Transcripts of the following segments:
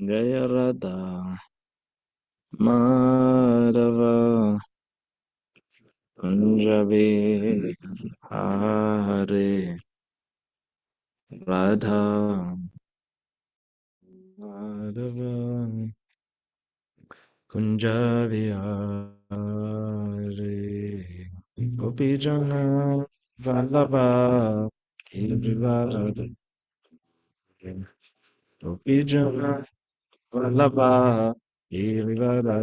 Jaya Radha Madhava Kunjabi Hare Radha Madhava Kunjabi Hare Gopijana Vallabha Giririvara Gopijana Vallabha Giririvara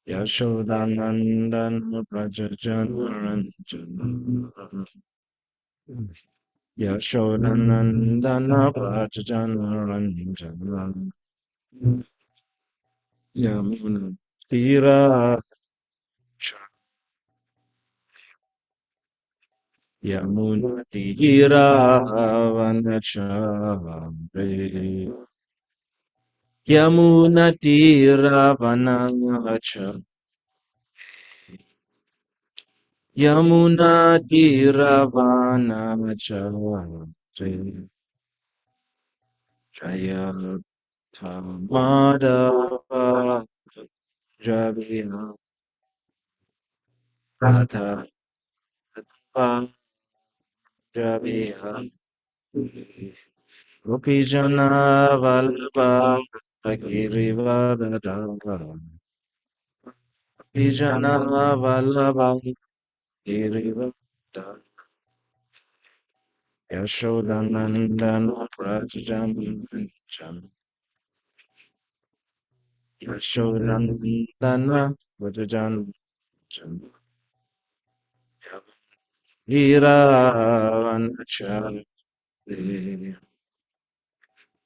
Yashodanandan Prajajanranjan Yashodanandana Prajajanranjan Yamuna Tira Yamuna Tira Vanachamre Yamuna Tira Vanachamre Yamuna Tira Vanachamre Jaya Madhava Javina Radha Javina Gopijana Vallabha Girivardhara Gopijana Vallabha Girivardhara Yashodanandana Prajajanam Yashodanandana Prajajanam Iravanachari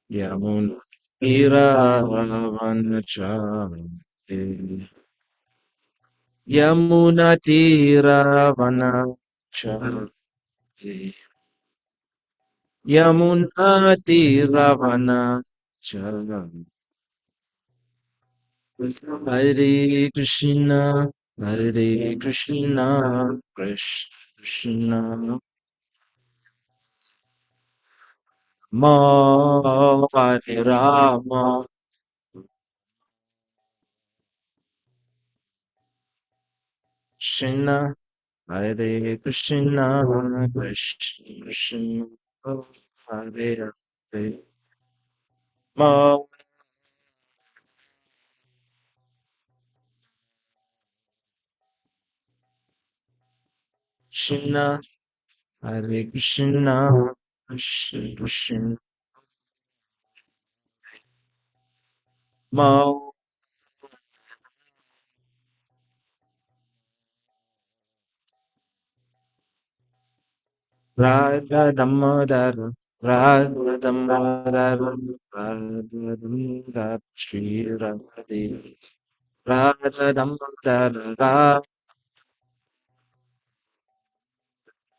Yamun Iravanachari Yamunatiravanachari Yamunatiravanachari Hare Krishna Hare Krishna Krishna Krishna Ma Hare Rama Krishna Hare Krishna Krishna Krishna Hare Hare Ma Krishna Hare Krishna Krishna Krishna Ma Radha Damodara Radha Damodara Radha Damodara Shri Radha Radha Damodara Radha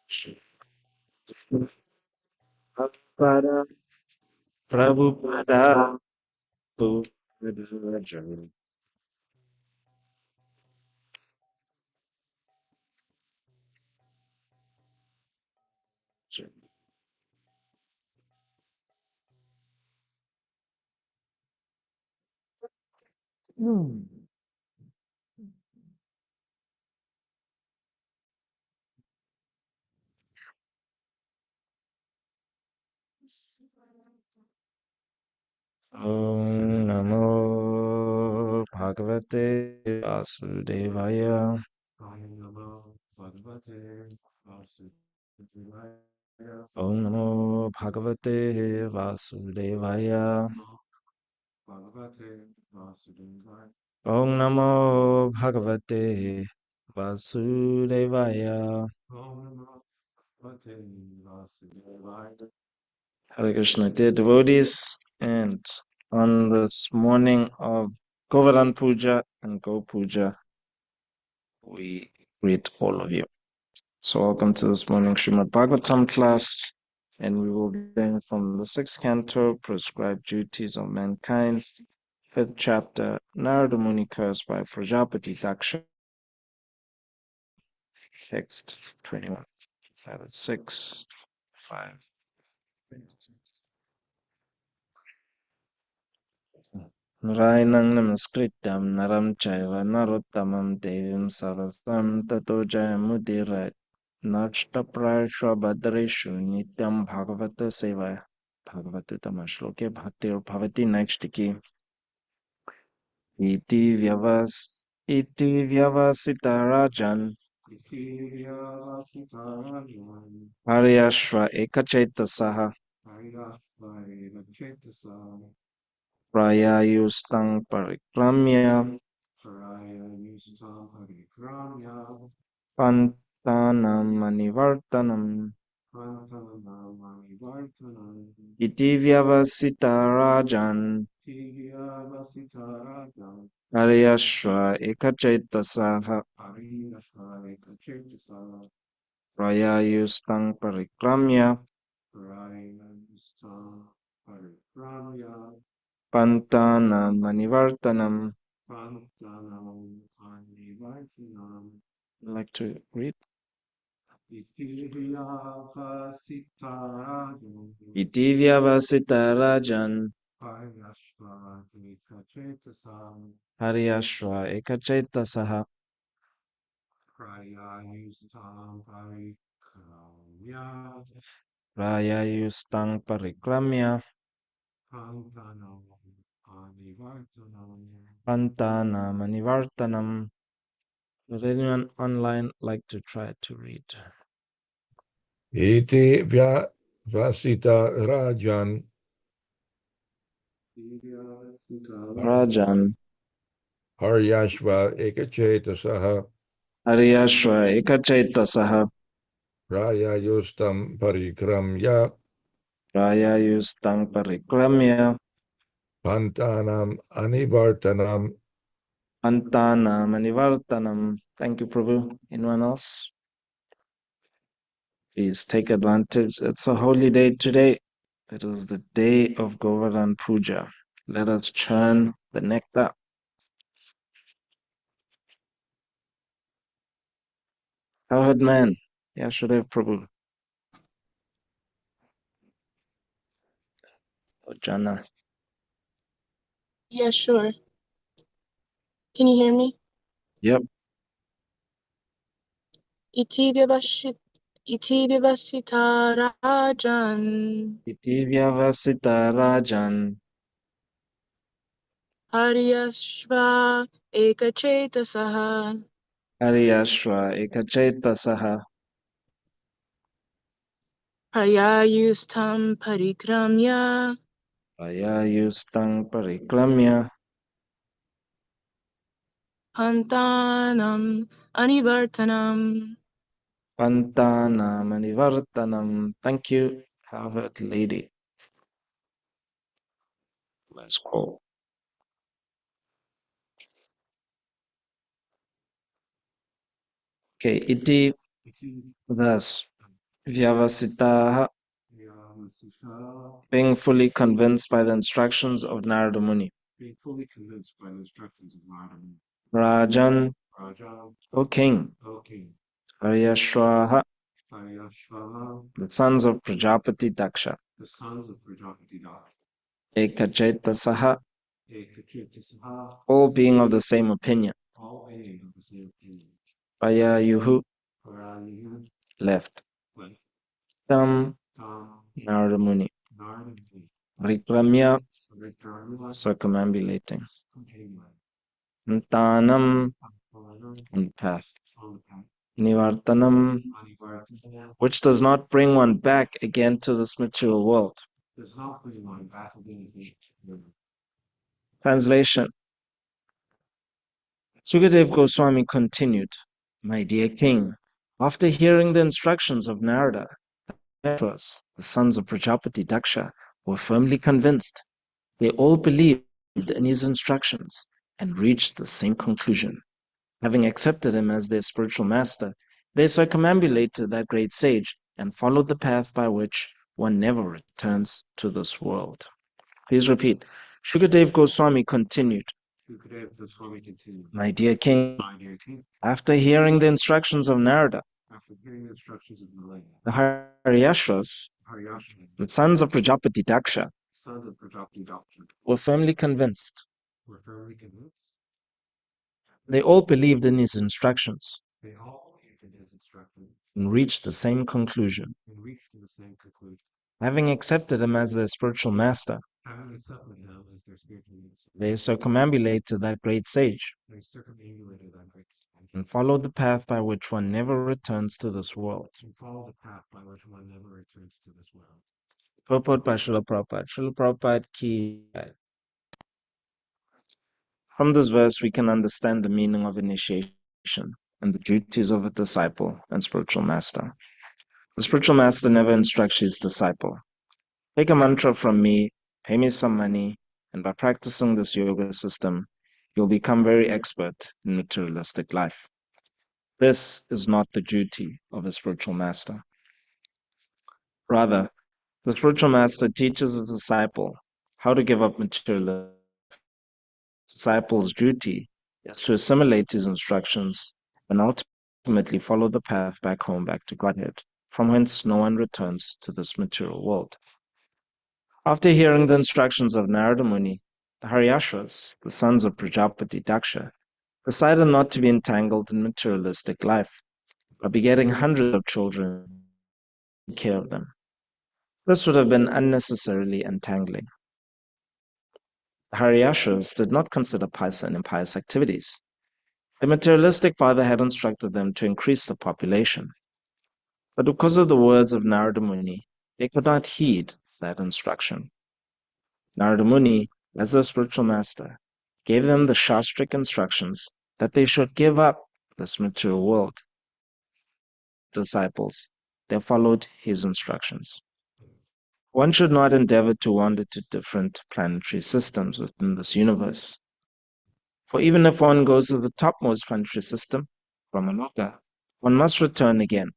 Shri Prabhupada Prabhupada Prabhupada Om Namo Bhagavate Vasudevaya. Om Namo Bhagavate Vasudevaya. Om Namo Bhagavate Vasudevaya. Bhagavate Vasudevaya. Om Namo Bhagavate Vasudevaya. Om Namo Bhagavate Vasudevaya. Hare Krishna, dear devotees, and on this morning of Govardhan Puja and Go Puja, we greet all of you. So welcome to this morning Srimad Bhagavatam class, and we will be going from the sixth canto, Prescribed Duties of Mankind, fifth chapter, Narada Muni cursed by Prajapati Daksha, text 21. That is 6, 5. Narayanam namaskrityam naram chaiva narottamam devim sarasam tato jayamudirat. Nakshtaprayasva badreshu nityam bhagavata sevaya. Bhagavatam shloke bhaktir bhavati naikshitiki. Iti vyavasita rajan. Haryashva ekachetasaha. Prayayustang parikramya. Pantanam manivartanam. Iti vyavasita rajan. Haryashva ekachetasaha. Prayayustang parikramya. Pantanam manivartanam. I'd like to read. Iti vyavasita rajan. Haryashva ekachetasaha. Prayayustang parikramya. Pantana manivartanam. Would anyone online like to try to read? Iti vyavasita rajan. Rajan. Haryashva ekachetasaha. Haryashva ekachetasaha. Prayayustam parikramya. Prayayustang parikramya. Pantanam anivartanam. Pantana manivartanam. Thank you, Prabhu. Anyone else? Please take advantage. It's a holy day today. It is the day of Govardhan Puja. Let us churn the nectar. Cowherd man, Yashadev Prabhu. Jana. Yeah, sure. Can you hear me? Yep. Iti vyavasita rajan. Iti vyavasita rajan. Haryashva ekachetasaha. Haryashva ekachetasaha. Prayayustam parikramya. Prayayustang parikramya. Pantanam anivartanam. Pantana manivartanam. Thank you, cowherd lady. Let's go. Okay, iti thus vyavasitaha, being fully convinced by the instructions of Narada Muni. Rajan, O king, Haryashvaha, the sons of Prajapati Daksha, Ekachetasaha, all being of the same opinion. Prayayuhu, left. Tam, Narada Muni. Rikramya, circumambulating. Ntanam, on the path. Nivartanam, which does not bring one back again to this material world. Translation. Sukadev Goswami continued, My dear king, after hearing the instructions of Narada, the sons of Prajapati Daksha were firmly convinced. They all believed in his instructions and reached the same conclusion. Having accepted him as their spiritual master, they circumambulated that great sage and followed the path by which one never returns to this world. Please repeat. Shukadev Goswami continued, My dear king, after hearing the instructions of Narada, the Haryashvas, the sons of Prajapati Daksha, were firmly convinced. were firmly convinced. They all believed in his instructions They all believed in his instructions and reached the same conclusion. and reached the same conclusion. Having accepted him as their spiritual master, Having accepted him as their spiritual master, they circumambulate to that great sage they circumambulated that great sage and follow the path by which one never returns to this world. and follow the path by which one never returns to this world. Purport by Srila Prabhupada. Srila Prabhupada ki jai. From this verse, we can understand the meaning of initiation and the duties of a disciple and spiritual master. The spiritual master never instructs his disciple. Take a mantra from me, pay me some money, and by practicing this yoga system, you'll become very expert in materialistic life. This is not the duty of a spiritual master. Rather, the spiritual master teaches his disciple how to give up materialism. The disciple's duty is to assimilate his instructions and ultimately follow the path back home, back to Godhead, from whence no one returns to this material world. After hearing the instructions of Narada Muni, the Haryashvas, the sons of Prajapati Daksha, decided not to be entangled in materialistic life, but begetting hundreds of children to take care of them. This would have been unnecessarily entangling. The Haryashvas did not consider pious and impious activities. The materialistic father had instructed them to increase the population. But because of the words of Narada Muni, they could not heed that instruction. Narada Muni, as their spiritual master, gave them the Shastric instructions that they should give up this material world. Disciples, they followed his instructions. One should not endeavor to wander to different planetary systems within this universe. For even if one goes to the topmost planetary system, Brahmaloka, one must return again.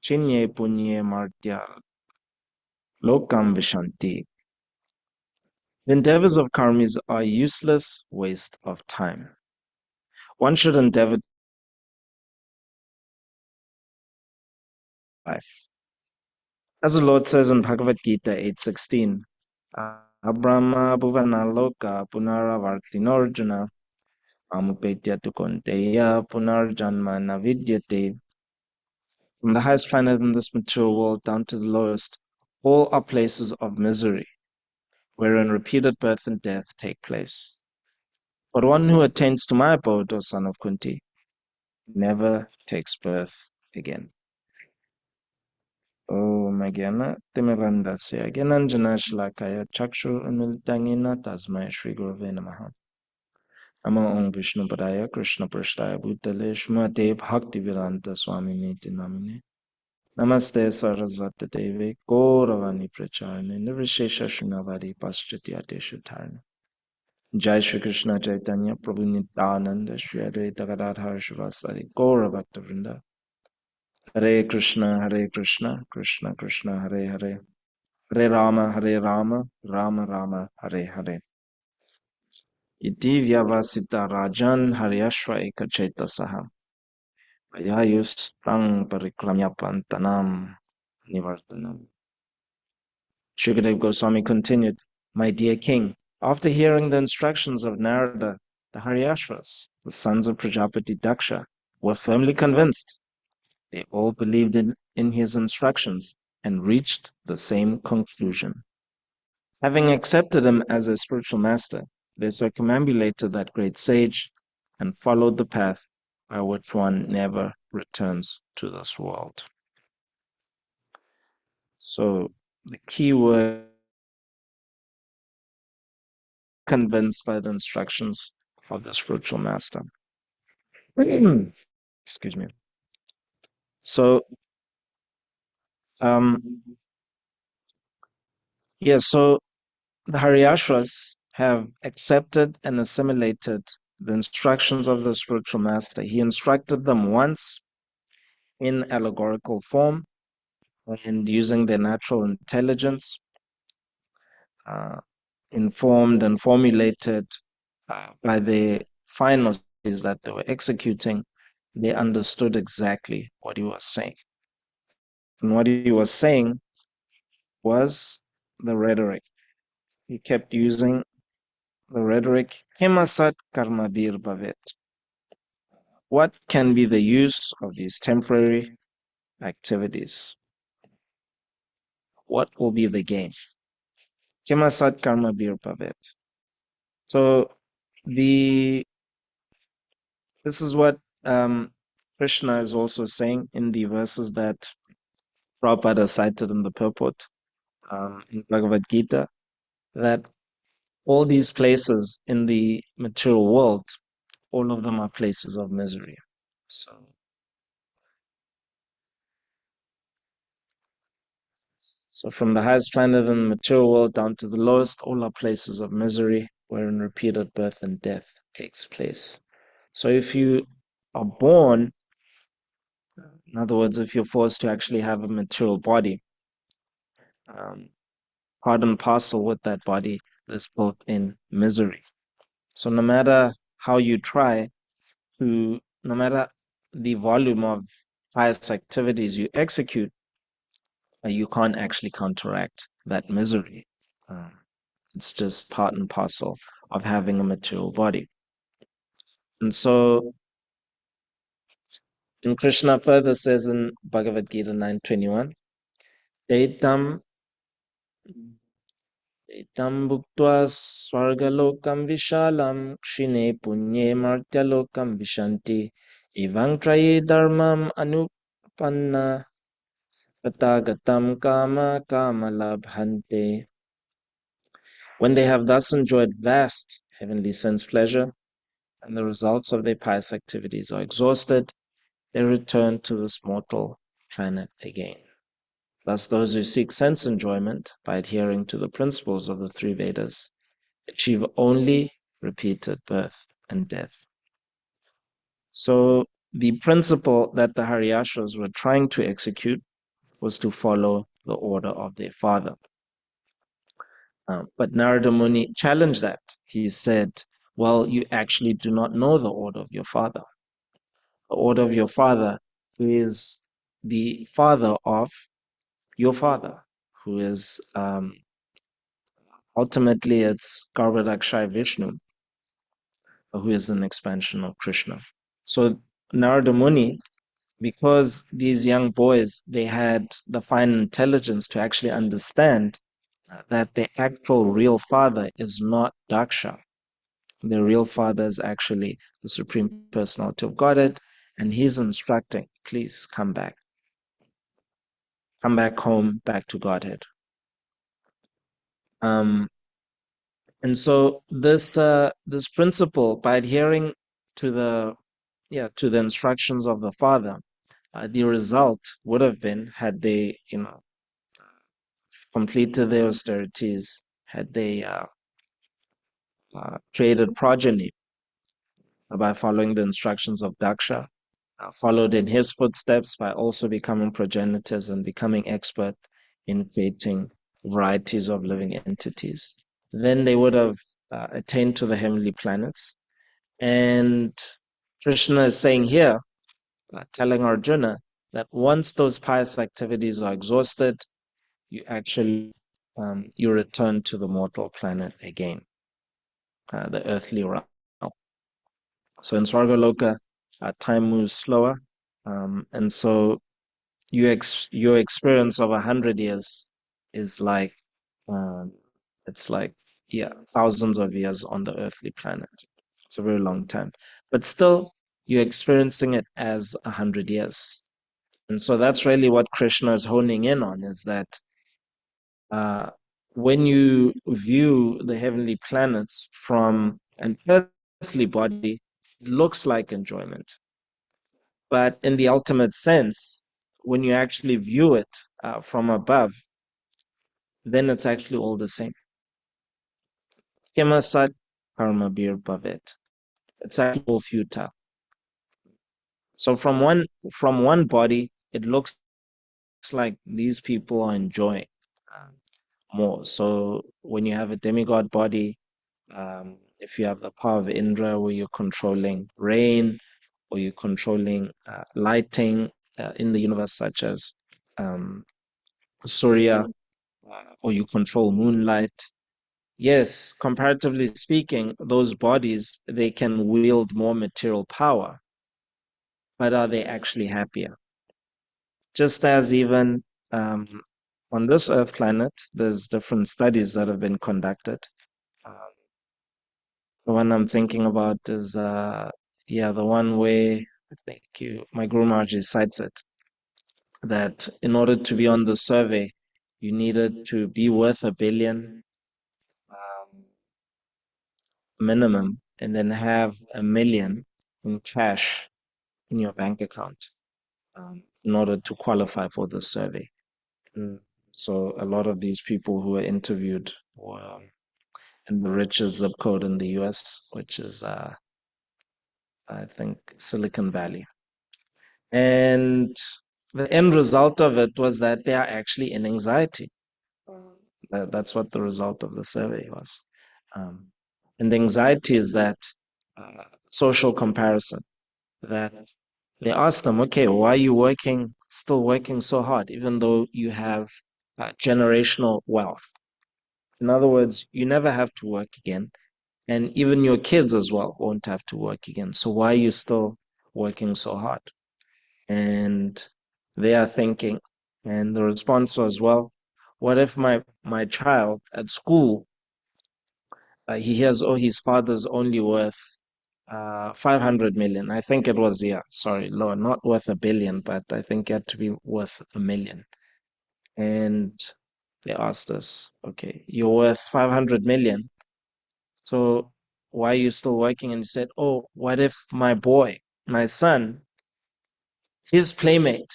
Chinye punye martya lokam vishanti. The endeavors of karmis are useless waste of time. One should endeavor life. As the Lord says in Bhagavad Gita 8:16, Abrahma bhuvanaloka punaravartinorjuna amupetya tukonteya punarjanma navidyate. From the highest planet in this material world down to the lowest, all are places of misery, wherein repeated birth and death take place. But one who attains to my abode, O son of Kunti, never takes birth again. Om Gyana Timirandasya Gyananjana Shlakaya Chakshu Uniltangina Tasmai Shri Gurave Namaha. Namo Om Vishnu Padaya Krishna Prashtaya Bhutale Shmate Bhakti Vedanta Swami Niti Namine. Namaste Saraswati Devi Gauravani Pracharne Nirvishesha Shunavari Paschatya Deshutarne. Jai Shri Krishna Chaitanya Prabhu Nityananda Shri Advaita Gadadhar Shivasari Gaura Bhakta Vrinda. Hare Krishna, Krishna Krishna, Hare Hare. Hare Rama, Rama Rama, Hare Hare. Iti Vyavasita Rajan Haryashva Ekacheta Saha. Ayayus Tang Parikramyapantanam Nivartanam. Shukadev Goswami continued, My dear king, after hearing the instructions of Narada, the Haryashvas, the sons of Prajapati Daksha, were firmly convinced. They all believed in his instructions and reached the same conclusion. Having accepted him as a spiritual master, they circumambulated that great sage and followed the path by which one never returns to this world. So the key word, convinced by the instructions of the spiritual master. Excuse me. So, so the Haryashvas have accepted and assimilated the instructions of the spiritual master. He instructed them once in allegorical form and using their natural intelligence, informed and formulated by the finalities that they were executing. They understood exactly what he was saying. And what he was saying was the rhetoric. He kept using the rhetoric, Kimasat Karmabir Bhavet. What can be the use of these temporary activities? What will be the gain? Kimasat Karmabir Bhavet. So this is what Krishna is also saying in the verses that Prabhupada cited in the purport in Bhagavad Gita, that all these places in the material world, all of them are places of misery. So from the highest planet in the material world down to the lowest, all are places of misery wherein repeated birth and death takes place. So if you are born, in other words, if you're forced to actually have a material body, part and parcel with that body is both in misery. So no matter how you try no matter the volume of pious activities you execute, you can't actually counteract that misery. It's just part and parcel of having a material body. And so, and Krishna further says in Bhagavad Gita 9:21, Detam bhuktva swargalokam vishalam kshine punye martyalokam vishanti evang traye dharmam anupanna patagatam kama kamalabhante. When they have thus enjoyed vast heavenly sense pleasure, and the results of their pious activities are exhausted, they return to this mortal planet again. Thus, those who seek sense enjoyment by adhering to the principles of the three Vedas achieve only repeated birth and death. So, the principle that the Haryashvas were trying to execute was to follow the order of their father. But Narada Muni challenged that. He said, well, you actually do not know the order of your father. The order of your father is the father of your father, who is ultimately it's Garbhodakshai Vishnu, who is an expansion of Krishna. So Narada Muni, because these young boys, they had the fine intelligence to actually understand that their actual real father is not Daksha. Their real father is actually the Supreme Personality of Godhead, and he's instructing, please come back. Come back home, back to Godhead. And so this principle, by adhering to the instructions of the father, the result would have been, had they completed their austerities, had they created progeny by following the instructions of Daksha, followed in his footsteps by also becoming progenitors and becoming expert in creating varieties of living entities, then they would have attained to the heavenly planets. And Krishna is saying here, telling Arjuna, that once those pious activities are exhausted, you actually you return to the mortal planet again, the earthly realm. So in Swargaloka, time moves slower, and so your experience of 100 years is like it's like thousands of years on the earthly planet. It's a very long time, but still you're experiencing it as 100 years. And so that's really what Krishna is honing in on, is that when you view the heavenly planets from an earthly body, it looks like enjoyment. But in the ultimate sense, when you actually view it from above, then it's actually all the same. Kemasat karma bir bhavet. It's actually all futile. So from one body, it looks like these people are enjoying more. So when you have a demigod body, if you have the power of Indra, where you're controlling rain, or you're controlling lighting in the universe, such as Surya, or you control moonlight, yes, comparatively speaking, those bodies, they can wield more material power, but are they actually happier? Just as even um, on this Earth planet, there's different studies that have been conducted. Um, the one I'm thinking about is, the one where I think my Guru Maharaj cites it, that in order to be on the survey, you needed to be worth 1 billion minimum, and then have 1 million in cash in your bank account in order to qualify for the survey. Mm. So a lot of these people who were interviewed were in the richest zip code in the US, which is, I think, Silicon Valley. And the end result of it was that they are actually in anxiety. That's what the result of the survey was. Um, and the anxiety is that social comparison, that they asked them, okay, why are you still working so hard, even though you have generational wealth? In other words, you never have to work again. And even your kids as well won't have to work again. So why are you still working so hard? And they are thinking, and the response was, well, what if my child at school, he hears, oh, his father's only worth 500 million. I think it was, sorry, lower, not worth 1 billion, but I think it had to be worth 1 million. And they asked us, okay, you're worth 500 million. So why are you still working? And he said, oh, what if my son, his playmate,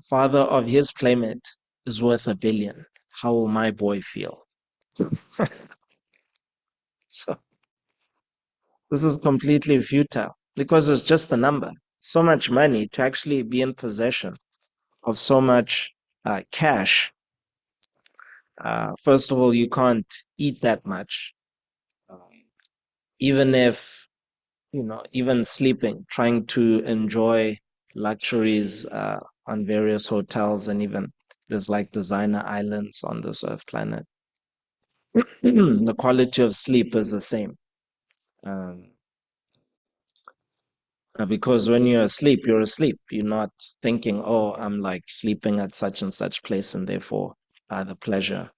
father of his playmate is worth 1 billion? How will my boy feel? So this is completely futile because it's just a number. So much money to actually be in possession of so much cash. First of all, you can't eat that much. Even if, even sleeping, trying to enjoy luxuries on various hotels, and even there's like designer islands on this Earth planet. The quality of sleep is the same. Um, because when you're asleep, you're asleep. You're not thinking, oh, I'm like sleeping at such and such place, and therefore the pleasure,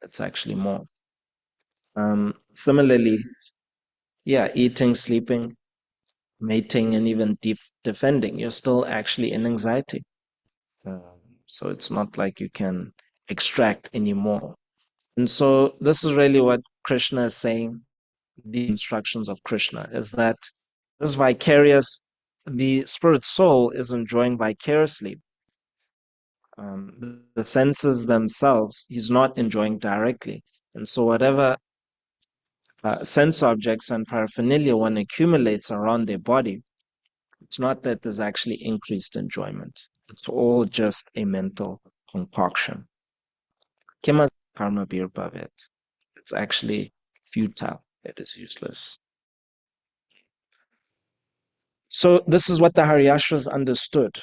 it's actually more. Similarly, eating, sleeping, mating, and even defending, you're still actually in anxiety. So it's not like you can extract anymore. And so this is really what Krishna is saying. The instructions of Krishna is that this vicarious, the spirit soul is enjoying vicariously. The senses themselves, he's not enjoying directly. And so whatever sense objects and paraphernalia one accumulates around their body, it's not that there's actually increased enjoyment. It's all just a mental concoction. Kima karma bir bhavet. It's actually futile. It is useless. So this is what the Haryashvas understood.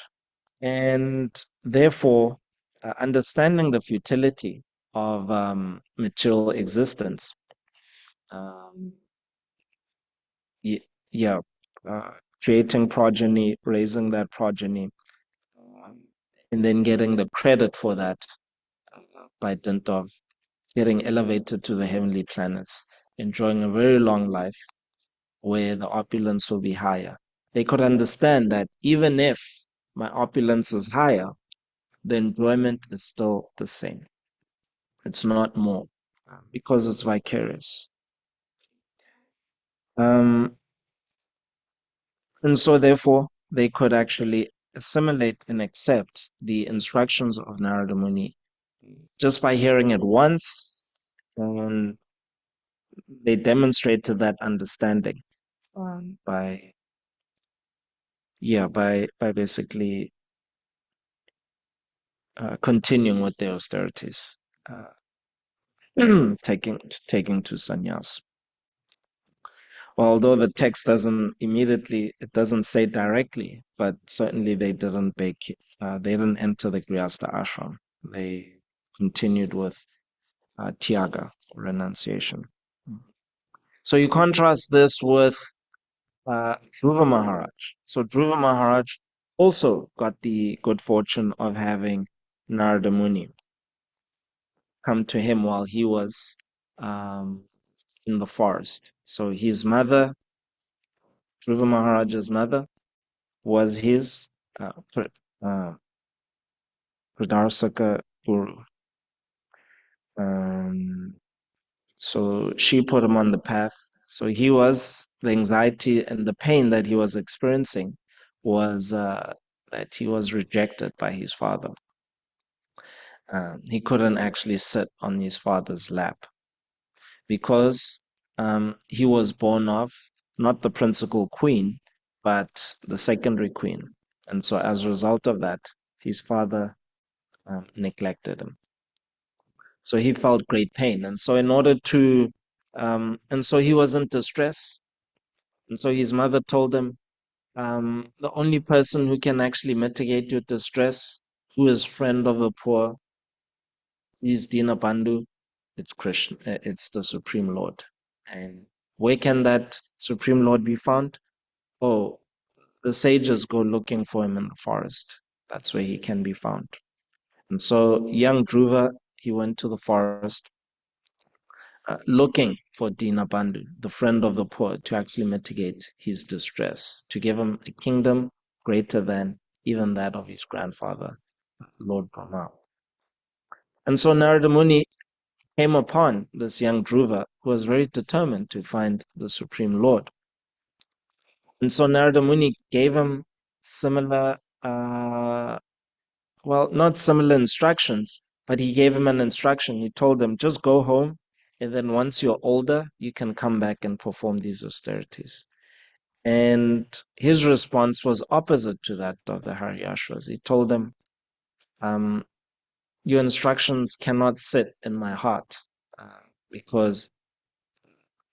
And therefore, understanding the futility of material existence, um, yeah, uh, creating progeny, raising that progeny, um, and then getting the credit for that by dint of getting elevated to the heavenly planets, enjoying a very long life where the opulence will be higher. They could understand that even if my opulence is higher, the enjoyment is still the same. It's not more because it's vicarious. Um, and so, therefore, they could actually assimilate and accept the instructions of Narada Muni just by hearing it once, and they demonstrated that understanding by basically continuing with their austerities, taking to sannyas. Although the text it doesn't say directly, but certainly they didn't enter the Grihastha ashram. They continued with Tyaga, renunciation. So you contrast this with Dhruva Maharaj. So Dhruva Maharaj also got the good fortune of having Narada Muni come to him while he was in the forest. So his mother, Dhruva Maharaj's mother, was his Pradarsaka Guru. So she put him on the path. So the anxiety and the pain that he was experiencing was that he was rejected by his father. He couldn't actually sit on his father's lap because he was born of not the principal queen, but the secondary queen. And so as a result of that, his father neglected him. So he felt great pain. And so and so he was in distress. And so his mother told him, the only person who can actually mitigate your distress, who is friend of the poor, is Dinabandhu. It's Krishna. It's the Supreme Lord. And where can that Supreme Lord be found? Oh, the sages go looking for him in the forest. That's where he can be found. And so young Dhruva, he went to the forest looking for Dinabandhu, the friend of the poor, to actually mitigate his distress, to give him a kingdom greater than even that of his grandfather, Lord Brahma. And so Narada Muni came upon this young Dhruva who was very determined to find the Supreme Lord. And so Narada Muni gave him similar, not similar instructions, but he gave him an instruction. He told him, just go home, and then once you're older, you can come back and perform these austerities. And his response was opposite to that of the Haryashvas. He told them, your instructions cannot sit in my heart because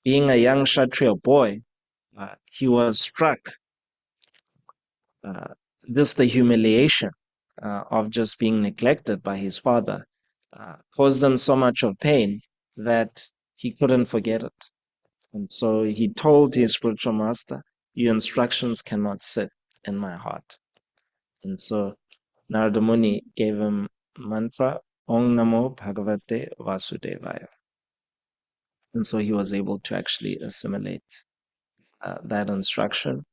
being a young Kshatriya boy, he was struck just the humiliation of just being neglected by his father caused him so much of pain that he couldn't forget it. And so he told his spiritual master, your instructions cannot sit in my heart. And so Narada Muni gave him mantra, Om Namo Bhagavate Vasudevaya. And so he was able to actually assimilate that instruction,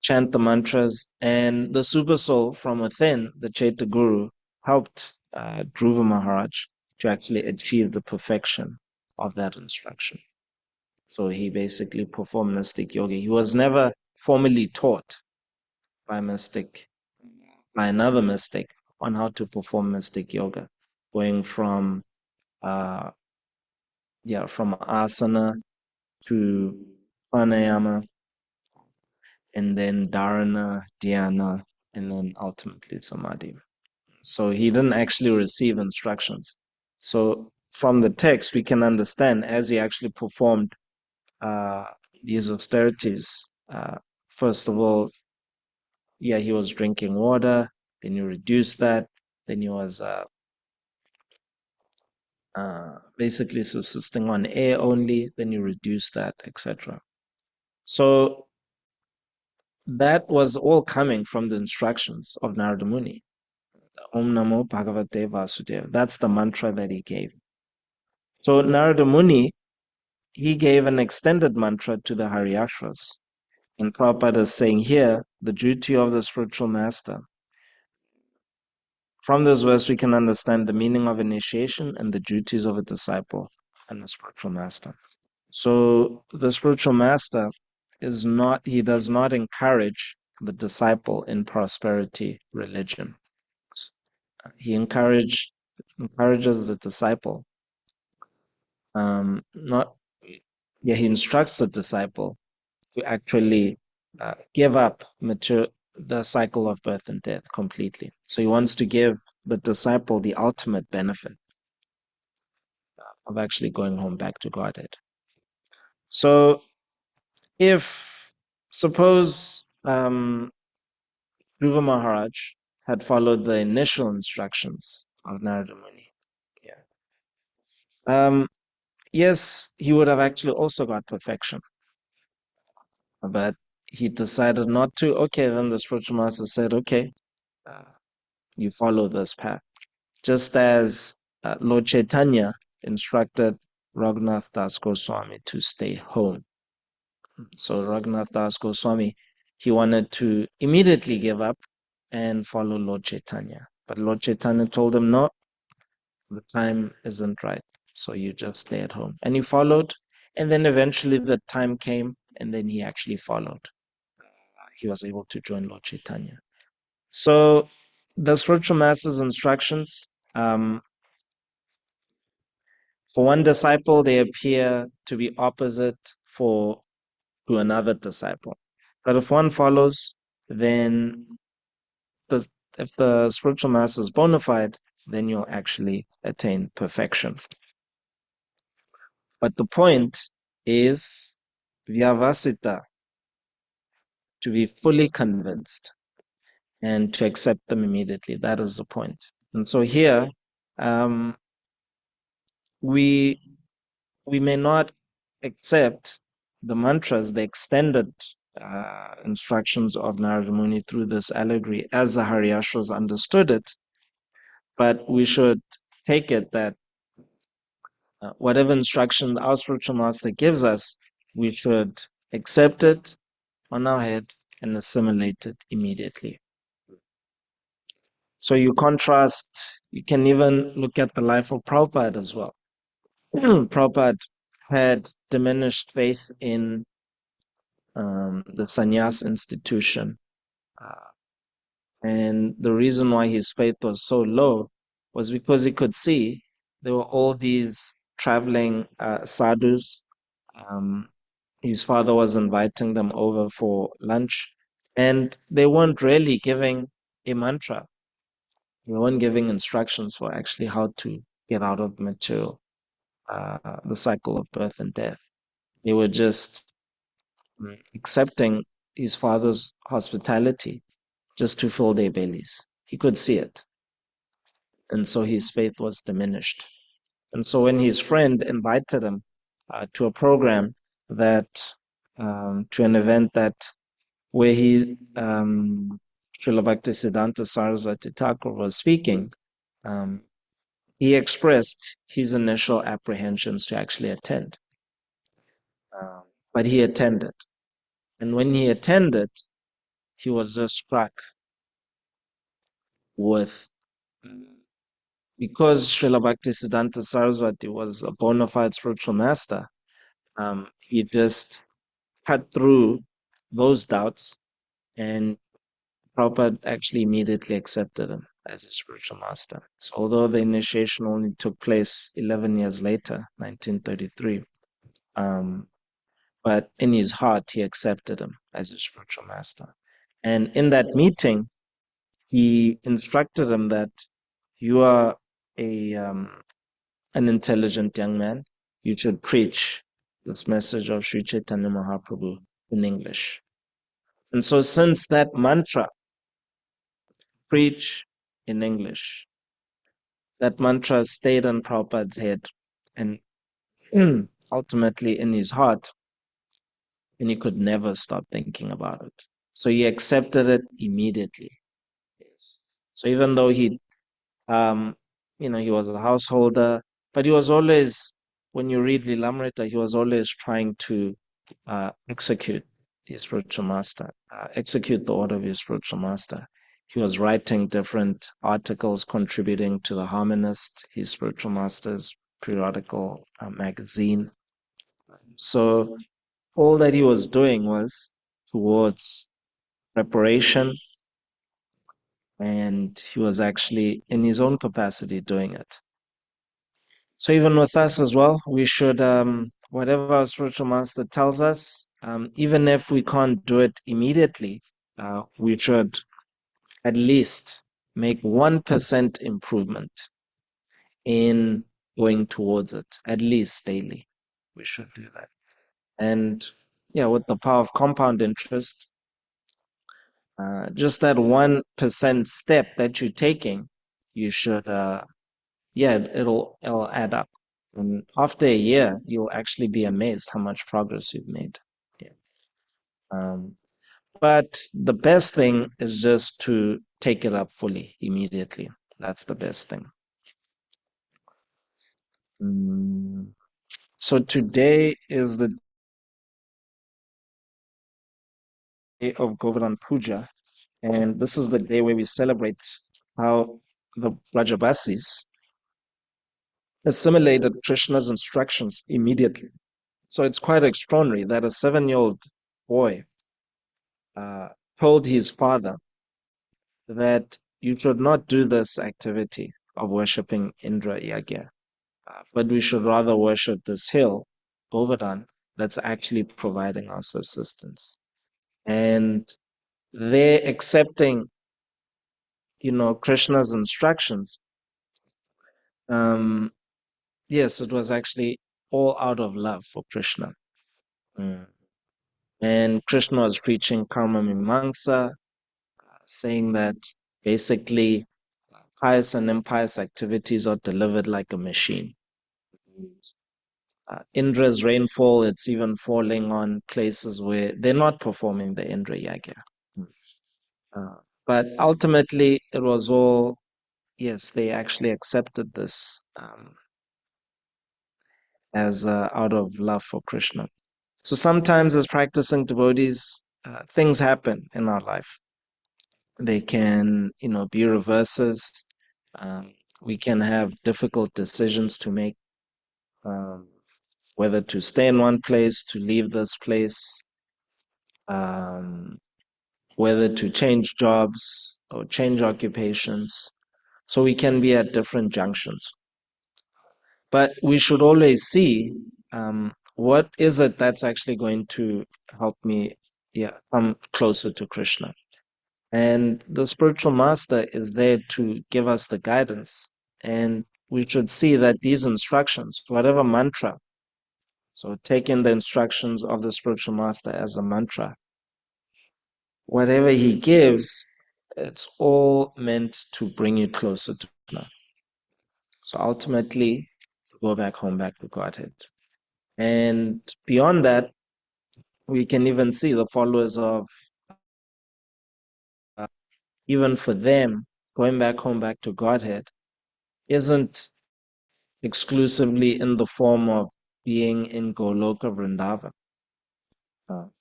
chant the mantras, and the super soul from within, the Chaita Guru, helped Dhruva Maharaj to actually achieve the perfection of that instruction. So he basically performed mystic yoga. He was never formally taught by another mystic on how to perform mystic yoga, going from asana to pranayama, and then dharana, dhyana, and then ultimately samadhi. So he didn't actually receive instructions. So from the text, we can understand as he actually performed these austerities, first of all, he was drinking water, then you reduce that, then he was basically subsisting on air only, then you reduce that, etc. So that was all coming from the instructions of Narada Muni. Om Namo Bhagavate Vasudeva. That's the mantra that he gave. So Narada Muni, he gave an extended mantra to the Haryashvas. And Prabhupada is saying here, the duty of the spiritual master. From this verse, we can understand the meaning of initiation and the duties of a disciple and a spiritual master. So the spiritual master does not encourage the disciple in prosperity religion. He encourages the disciple. He instructs the disciple to actually give up the cycle of birth and death completely. So he wants to give the disciple the ultimate benefit of actually going home back to Godhead. So suppose Dhruva Maharaj had followed the initial instructions of Narada Muni, yes, he would have actually also got perfection, but he decided not to. Okay, then the spiritual master said, okay, uh, you follow this path. Just as Lord Chaitanya instructed Raghunath Das Goswami to stay home. So Raghunath Das Goswami, he wanted to immediately give up and follow Lord Chaitanya. But Lord Chaitanya told him, no, the time isn't right. So you just stay at home. And he followed. And then eventually the time came and then he actually followed. He was able to join Lord Chaitanya. So the spiritual master's instructions, for one disciple, they appear to be opposite to another disciple. But if one follows, then the, if the spiritual master is bona fide, then you'll actually attain perfection. But the point is vyavasita, to be fully convinced and to accept them immediately. That is the point. And so here, we may not accept the mantras, the extended instructions of Narada Muni through this allegory as the Haryashvas understood it, but we should take it that whatever instruction our spiritual master gives us, we should accept it on our head and assimilate it immediately. So you contrast, you can even look at the life of Prabhupada as well. Prabhupada had diminished faith in the sannyas institution. And the reason why his faith was so low was because he could see there were all these traveling sadhus. His father was inviting them over for lunch, and they weren't really giving a mantra. They weren't giving instructions for actually how to get out of material, the cycle of birth and death. They were just accepting his father's hospitality just to fill their bellies. He could see it. And so his faith was diminished. And so when his friend invited him to a program that, to an event that where he, Srila Bhaktisiddhanta Saraswati Thakur was speaking, he expressed his initial apprehensions to actually attend. But he attended. And when he attended, he was just struck with, because Srila Bhaktisiddhanta Saraswati was a bona fide spiritual master, he just cut through those doubts, and Prabhupada actually immediately accepted him as a spiritual master. So although the initiation only took place 11 years later, 1933, but in his heart, he accepted him as a spiritual master. And in that meeting, he instructed him that you are an intelligent young man. You should preach this message of Sri Chaitanya Mahaprabhu in English. And so since that mantra, preach in English, that mantra stayed on Prabhupada's head and ultimately in his heart, and he could never stop thinking about it. So he accepted it immediately. Yes. So even though he was a householder, but he was always, when you read Lilamrita, he was always trying to execute his spiritual master, execute the order of his spiritual master. He was writing different articles, contributing to the Harmonist, his spiritual master's periodical magazine. So all that he was doing was towards preparation, and he was actually in his own capacity doing it. So even with us as well, we should, whatever our spiritual master tells us, even if we can't do it immediately, we should at least make 1% improvement in going towards it, at least daily. We should do that. And yeah, with the power of compound interest, just that 1% step that you're taking, you should, it'll add up. And after a year, you'll actually be amazed how much progress you've made. Yeah. But the best thing is just to take it up fully immediately. That's the best thing. So today is the day of Govardhan Puja, and this is the day where we celebrate how the Brajabasis assimilated Krishna's instructions immediately. So it's quite extraordinary that a 7-year-old boy uh, told his father that you should not do this activity of worshipping Indra Yagya, but we should rather worship this hill, Govardhan, that's actually providing us subsistence. And they're accepting, Krishna's instructions. Yes, it was actually all out of love for Krishna. Mm. And Krishna was preaching karma mimamsa, saying that basically pious and impious activities are delivered like a machine. Indra's rainfall, it's even falling on places where they're not performing the Indra Yagya. Uh, but ultimately, it was all, yes, they actually accepted this as out of love for Krishna. So sometimes, as practicing devotees, things happen in our life. They can, be reverses. Um, we can have difficult decisions to make, whether to stay in one place, to leave this place, um, whether to change jobs or change occupations. So we can be at different junctions. But we should always see what is it that's actually going to help me come closer to Krishna. And the spiritual master is there to give us the guidance. And we should see that these instructions, whatever mantra, so taking the instructions of the spiritual master as a mantra, whatever he gives, it's all meant to bring you closer to Krishna. So ultimately, go back home, back to Godhead. And beyond that, we can even see the followers of, even for them, going back home, back to Godhead, isn't exclusively in the form of being in Goloka Vrindavan.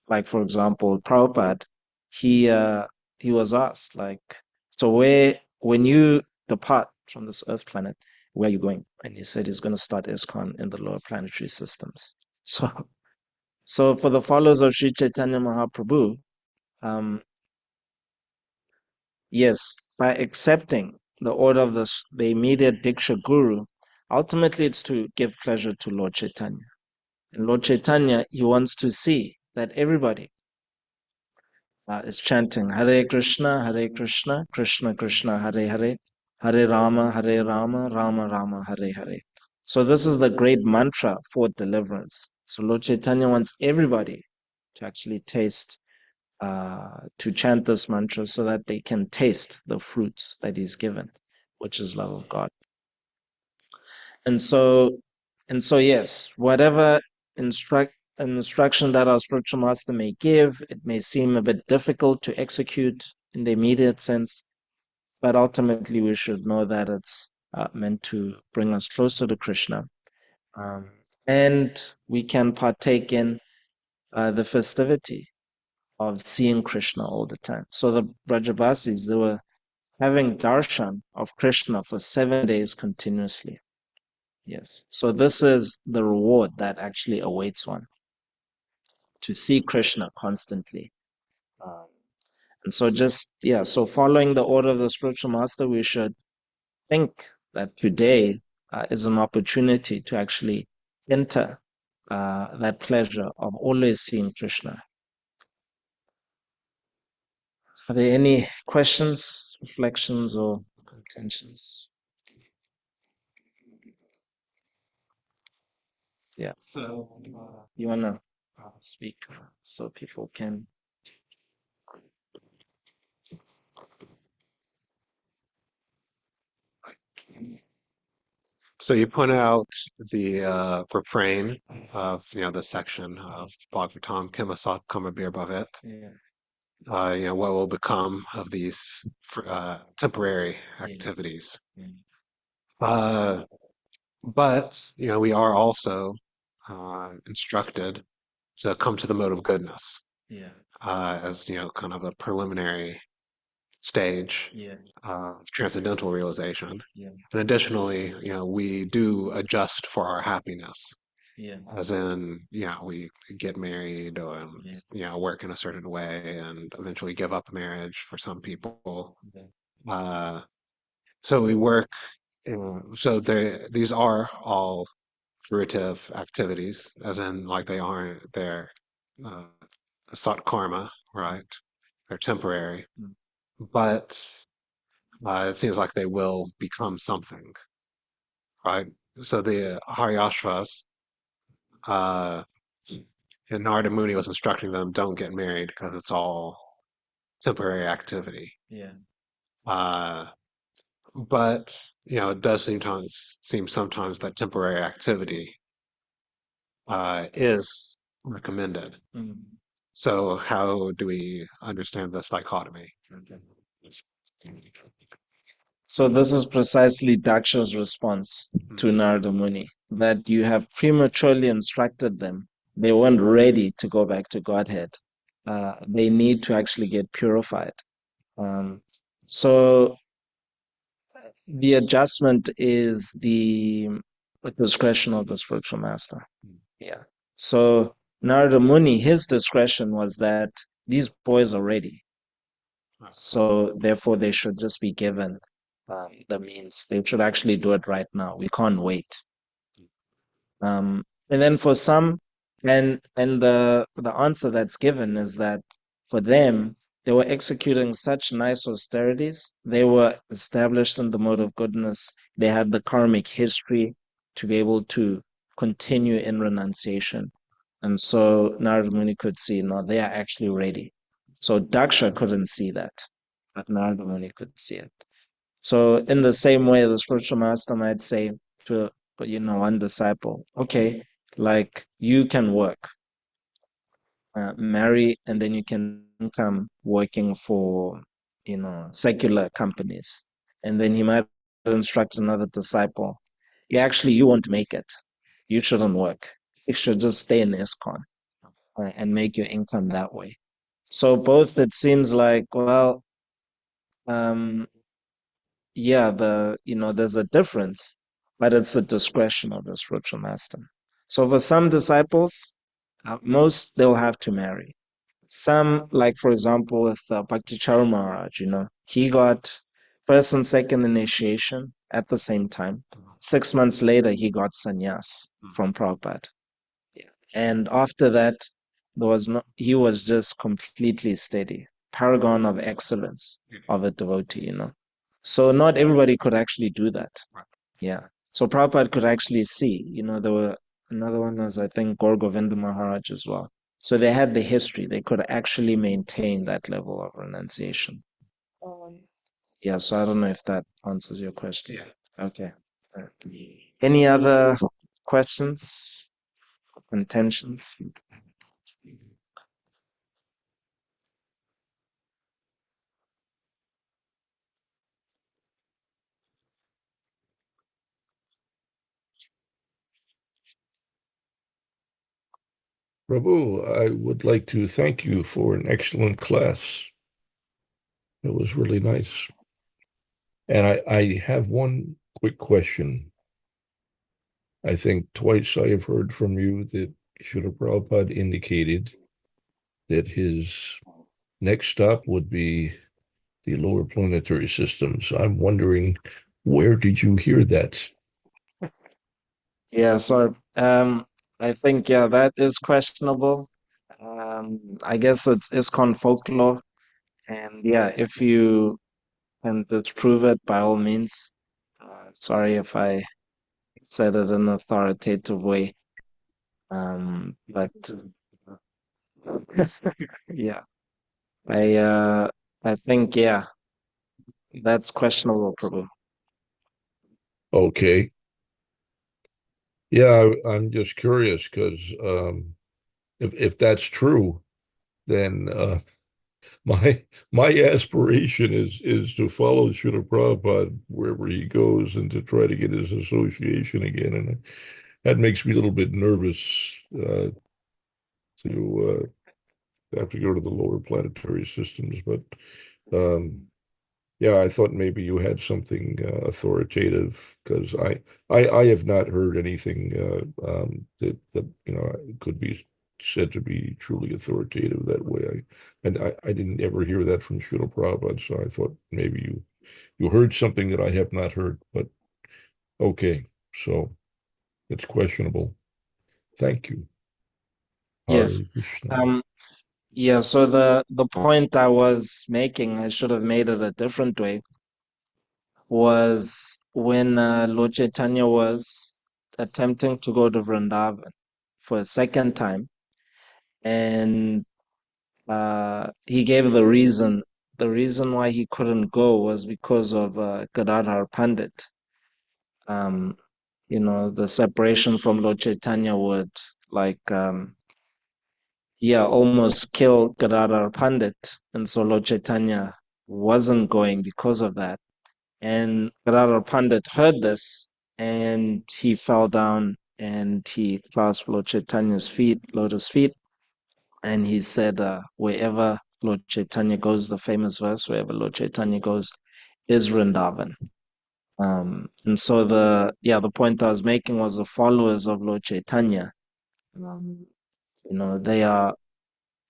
Like, for example, Prabhupada, he was asked, like, so when you depart from this earth planet, where are you going? And he said he's going to start ISKCON in the lower planetary systems. So for the followers of Sri Chaitanya Mahaprabhu, yes, by accepting the order of the immediate Diksha Guru, ultimately it's to give pleasure to Lord Chaitanya. And Lord Chaitanya, he wants to see that everybody is chanting Hare Krishna, Krishna Krishna, Hare Hare, Hare Rama, Rama Rama, Hare Hare. So this is the great mantra for deliverance. So Lord Chaitanya wants everybody to actually to chant this mantra so that they can taste the fruits that he's given, which is love of God. And so, yes, whatever instruction that our spiritual master may give, it may seem a bit difficult to execute in the immediate sense, but ultimately we should know that it's meant to bring us closer to Krishna. And we can partake in the festivity of seeing Krishna all the time. So the Brajavasis, they were having darshan of Krishna for 7 days continuously. Yes. So this is the reward that actually awaits one, to see Krishna constantly. Um, and so so following the order of the spiritual master, we should think that today is an opportunity to actually enter that pleasure of always seeing Krishna. Are there any questions, reflections, or contentions? Yeah. So you want to speak so people can. So you point out the refrain of the section of Bhagavatam, Kimasat Kamabir Bhavet. What will become of these temporary activities. Uh, but we are also instructed to come to the mode of goodness as kind of a preliminary stage of transcendental realization. And additionally, we do adjust for our happiness, as in, we get married or work in a certain way and eventually give up marriage for some people. Uh, so we work. So these are all fruitive activities, as in like they're uh, sat karma, right? They're temporary, but it seems like they will become something, right? So the Haryashvas, uh, and Narada Muni was instructing them, don't get married because it's all temporary activity. Uh, but it does seem sometimes that temporary activity is recommended. So how do we understand this dichotomy? So this is precisely Daksha's response to Narada Muni, that you have prematurely instructed them. They weren't ready to go back to Godhead. They need to actually get purified. So the adjustment is the discretion of the spiritual master. Yeah. So Narada Muni, his discretion was that these boys are ready. So therefore, they should just be given the means. They should actually do it right now. We can't wait. And then for some, and the answer that's given is that for them, they were executing such nice austerities. They were established in the mode of goodness. They had the karmic history to be able to continue in renunciation. And so Narada Muni could see, no, they are actually ready. So Daksha couldn't see that, but Narada Muni could see it. So in the same way, the spiritual master might say to one disciple, okay, like you can work, marry, and then you can come working for secular companies. And then he might instruct another disciple, yeah, actually you won't make it. You shouldn't work. You should just stay in ISKCON and make your income that way. So both, it seems like, well, um, yeah, there's a difference, but it's the discretion of the spiritual master. So for some disciples, most they'll have to marry. Some, like for example, with Bhakti Charu Maharaj, he got first and second initiation at the same time. 6 months later, he got sannyas from Prabhupada. And after that, he was just completely steady, paragon of excellence of a devotee. So not everybody could actually do that. Yeah. So Prabhupada could actually see, there were another one was, I think, Gaur Govinda Maharaj as well. So they had the history. They could actually maintain that level of renunciation. Yeah, so I don't know if that answers your question. Yeah. Okay. Any other questions, intentions? Prabhu, I would like to thank you for an excellent class. It was really nice. And I have one quick question. I think twice I have heard from you that Srila Prabhupada indicated that his next stop would be the lower planetary systems. I'm wondering, where did you hear that? Yeah, so I think that is questionable. I guess it's ISKCON folklore, and yeah, if you can disprove it, by all means. Sorry if I said it in an authoritative way. But yeah, I uh, I think that's questionable, Prabhu. Okay. Yeah, I'm just curious because if that's true, then my aspiration is to follow Srila Prabhupada wherever he goes and to try to get his association again, and that makes me a little bit nervous to have to go to the lower planetary systems. But um, yeah, I thought maybe you had something authoritative because I have not heard anything that could be said to be truly authoritative that way. I didn't ever hear that from Srila Prabhupada, so I thought maybe you heard something that I have not heard. But okay, so it's questionable. Thank you. Hare Yes. Krishna. Yeah, so the point I was making, I should have made it a different way, was when Lord Chaitanya was attempting to go to Vrindavan for a second time, and he gave the reason. The reason why he couldn't go was because of Gadadhar Pandit. Um, the separation from Lord Chaitanya would like almost kill Gadadhar Pandit, and so Lord Chaitanya wasn't going because of that. And Gadadhar Pandit heard this, and he fell down and he clasped Lord Chaitanya's feet, lotus feet, and he said, "Wherever Lord Chaitanya goes," the famous verse, "Wherever Lord Chaitanya goes, is Vrindavan." And so the point I was making was the followers of Lord Chaitanya. Um, they are,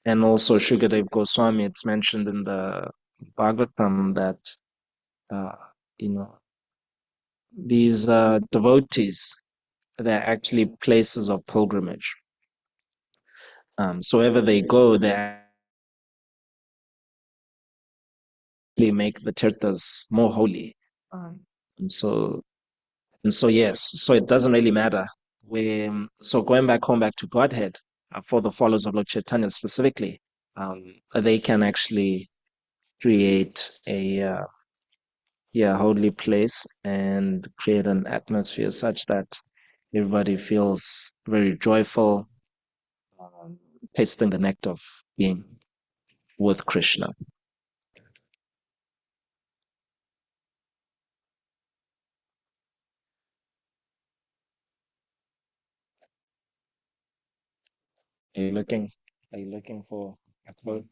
and also Shukadev Goswami. It's mentioned in the Bhagavatam that uh, you know these devotees, they're actually places of pilgrimage. So wherever they go, they actually make the tirthas more holy. Um, and so yes, so it doesn't really matter. So going back to Godhead, for the followers of Lord Chaitanya specifically, they can actually create a holy place and create an atmosphere such that everybody feels very joyful, um, tasting the nectar of being with Krishna. Are you looking? Are you looking for a quote?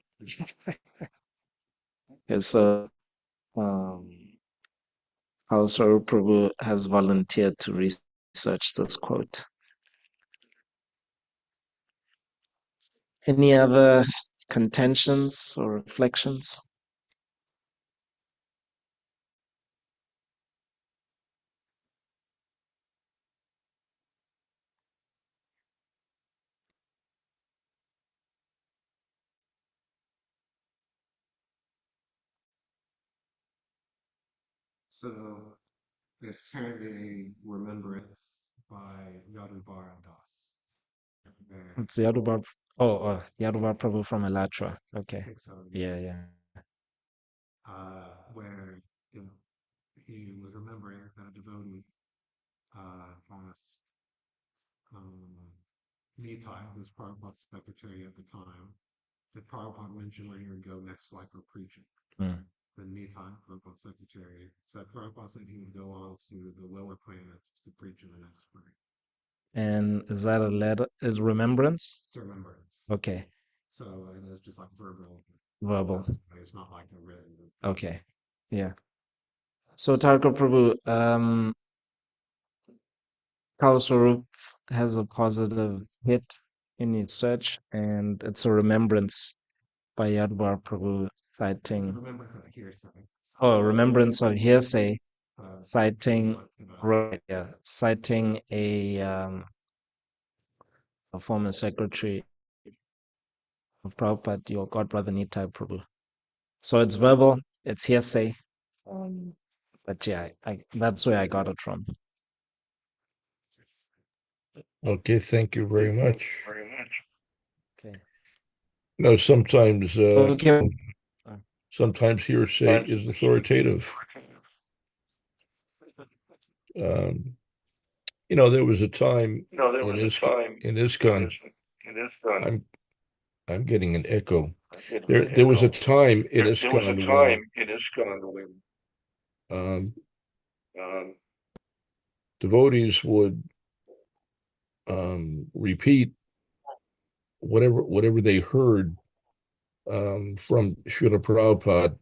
Okay, so um, also Prabhu has volunteered to research this quote. Any other contentions or reflections? So there's apparently remembrance by Yadubara Das. It's Yadubar. Oh, Yadubar Prabhu from Elatra. I Okay. think so. Yeah. Where he was remembering that a devotee asked Nitai, who was Prabhupada's secretary at the time, did Prabhupada mention where he would go next life for preaching? Mm. Then Nitai, Prabhupada's secretary, said Prabhupada said he would go on to the lower planets to preach in the next life. And is that a letter? Is remembrance? It's a remembrance. Okay. So it's just like verbal. Verbal. It's not like a written. Okay. Yeah. So Tarka Prabhu, Kal Swarup has a positive hit in its search, and it's a remembrance by Yadvar Prabhu citing Remembrance of hearsay. remembrance of hearsay, citing Right. citing a former secretary of Prabhupada, your god brother Nitai Prabhu. So it's verbal, it's hearsay. But yeah, that's where I got it from. Okay, thank you very much. Okay. No, sometimes Okay. sometimes hearsay is authoritative. Um, There was a time in ISKCON. I'm getting an echo. There was a time in ISKCON when devotees would repeat whatever they heard from Srila Prabhupada,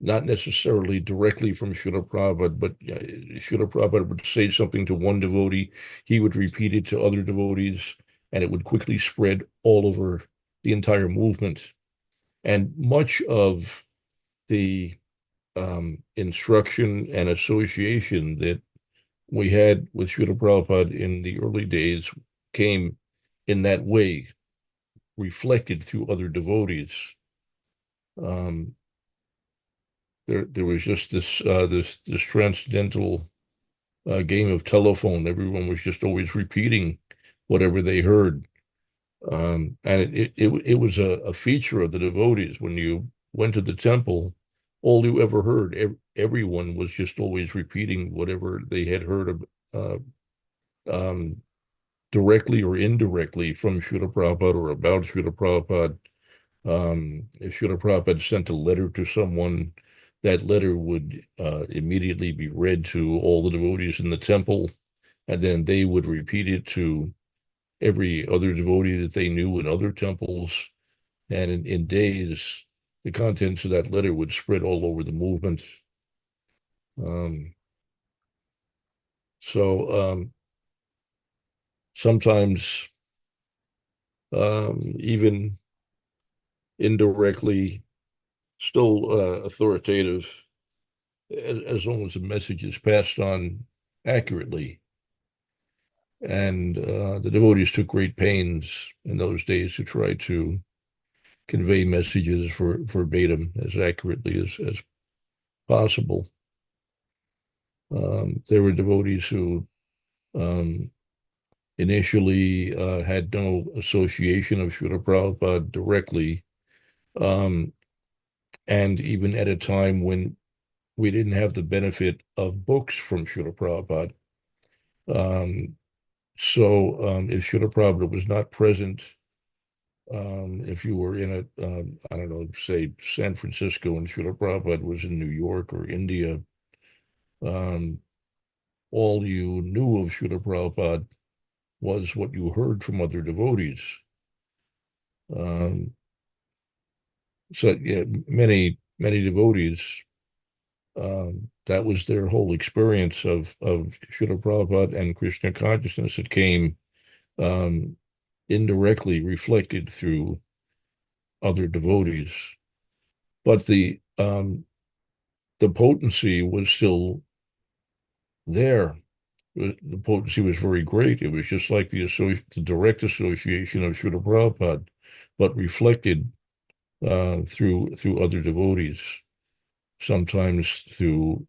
not necessarily directly from Srila Prabhupada, but Srila Prabhupada would say something to one devotee, he would repeat it to other devotees, and it would quickly spread all over the entire movement. And much of the instruction and association that we had with Srila Prabhupada in the early days came in that way, reflected through other devotees. There was just this transcendental game of telephone. Everyone was just always repeating whatever they heard, and it was a feature of the devotees. When you went to the temple, all you ever heard, everyone was just always repeating whatever they had heard of, directly or indirectly from Srila Prabhupada or about Srila Prabhupada. If Srila Prabhupada sent a letter to someone, that letter would immediately be read to all the devotees in the temple, and then they would repeat it to every other devotee that they knew in other temples. And in days, the contents of that letter would spread all over the movement. So sometimes even indirectly, still authoritative, as long as the message is passed on accurately. And the devotees took great pains in those days to try to convey messages verbatim as accurately as possible. There were devotees who initially had no association of Srila Prabhupada directly, and even at a time when we didn't have the benefit of books from Srila Prabhupada. So if Srila Prabhupada was not present, if you were in I don't know, say San Francisco and Srila Prabhupada was in New York or India, all you knew of Srila Prabhupada was what you heard from other devotees. So yeah, many devotees, that was their whole experience of Srila Prabhupada and Krishna consciousness. It came indirectly reflected through other devotees, but the potency was still there. The potency was very great. It was just like the direct association of Srila Prabhupada, but reflected through other devotees, sometimes through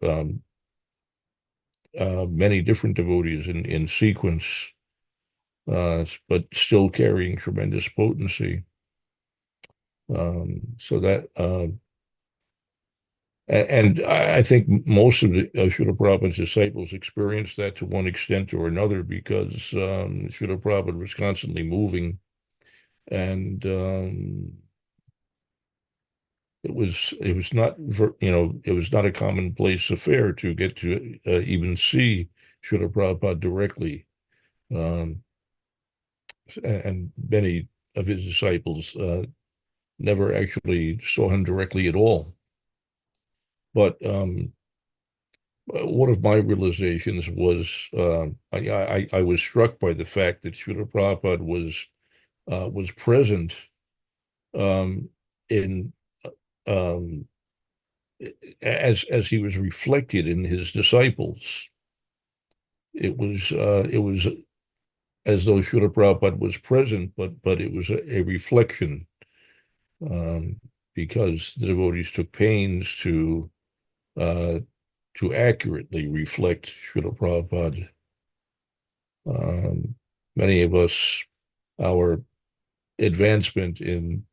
many different devotees in sequence, but still carrying tremendous potency. So that, and I think most of the Srila Prabhupada's disciples experienced that to one extent or another, because Srila Prabhupada was constantly moving, and it was not it was not a commonplace affair to get to even see Srila Prabhupada directly, and many of his disciples never actually saw him directly at all. But one of my realizations was I was struck by the fact that Srila Prabhupada was present in as he was reflected in his disciples. It was as though Srila Prabhupada was present, but it was a reflection, because the devotees took pains to accurately reflect Srila Prabhupada. Many of us, our advancement in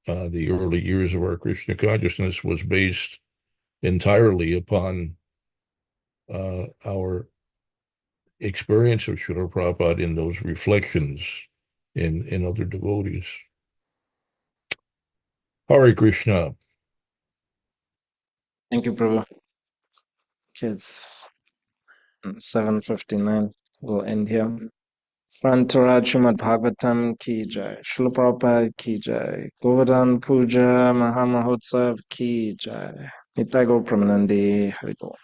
the early years of our Krishna consciousness was based entirely upon our experience of Srila Prabhupada in those reflections in other devotees. Hare Krishna. Thank you, Prabhu. Okay, it's 7:59. We'll end here. Frantaraj Srimad Bhagavatam ki jai. Srila Prabhupada ki jai. Govardhan Puja Mahamahotsav ki jai. Nitai Gaur Pramanandi Hari Bol.